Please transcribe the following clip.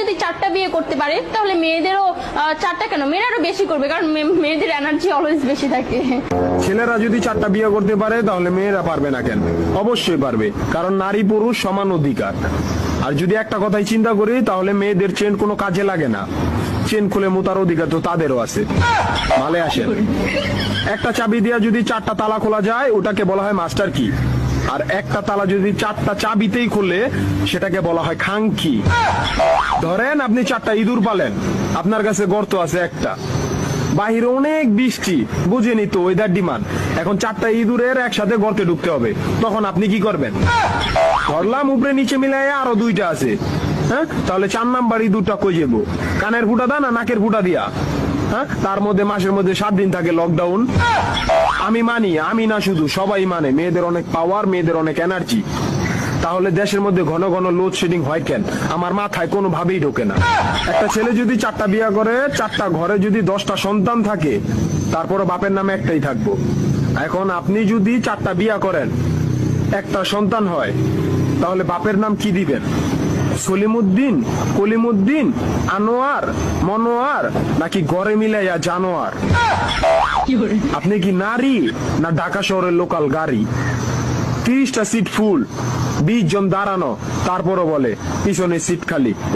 যদি 4টা বিয়ে করতে পারে তাহলে মেয়েদেরও 4টা কেন, মেয়েরা আরো বেশি করবে, কারণ মেয়েদের এনার্জি অলওয়েজ বেশি থাকে। ছেলেরা যদি 4টা বিয়ে করতে পারে তাহলে মেয়েরা পারবে না কেন? অবশ্যই পারবে, কারণ নারী পুরুষ সমান অধিকার। আর যদি একটা কথাই চিন্তা করি তাহলে মেয়েদের চেন কোনো কাজে লাগে না, চেন খুলে মোতার অধিকার তো তাদেরও আছে। ভালো আসেন, একটা চাবি দিয়া যদি 4টা তালা খোলা যায় ওটাকে বলা হয় মাস্টার কি, আর একটা তালা যদি 4টা চাবিতেই খুলে সেটাকে বলা হয় খাঙ্কি। ধরেন আপনি 4টা ইঁদুর পালেন, আপনার কাছে গর্ত আছে একটা, বাহিরে অনেক বৃষ্টি, বুঝেনি তো ওয়েদার ডিমান্ড, এখন 4টা ইঁদুরের একসাথে গর্তে ঢুকতে হবে, তখন আপনি কি করবেন? ধরলাম উপরে নিচে মিলাই আরো 2টা আছে, হ্যাঁ, তাহলে 4 নাম্বার ইঁদুরটা কই যাবো? কানের ফুটা দা না নাকের ফুটা দিয়া? হ্যাঁ, তার মধ্যে মাসের মধ্যে 7 দিন থাকে লকডাউন। আমি মানি, আমি না শুধু সবাই মানে মেয়েদের অনেক পাওয়ার, মেয়েদের অনেক এনার্জি। তাহলে দেশের মধ্যে ঘন ঘন লোডশেডিং হয় কেন? আমার মাথায় কোনোভাবেই ঢোকে না। একটা ছেলে যদি 4টা বিয়ে করে, 4টা ঘরে যদি 10টা সন্তান থাকে, তারপরে বাপের নামে একটাই থাকবো। এখন আপনি যদি 4টা বিয়ে করেন, একটা সন্তান হয়, তাহলে বাপের নাম কি দিবেন? সলিমুদ্দিন, কলিমুদ্দিন, আনোয়ার, মনোয়ার, নাকি গড়ে মিলাইয়া জানোয়ার? আপনি কি নারী না ঢাকা শহরের লোকাল গাড়ি? 30টা সিট ফুল, 20 জন দাঁড়ানো, তারপরও বলে পিছনে সিট খালি।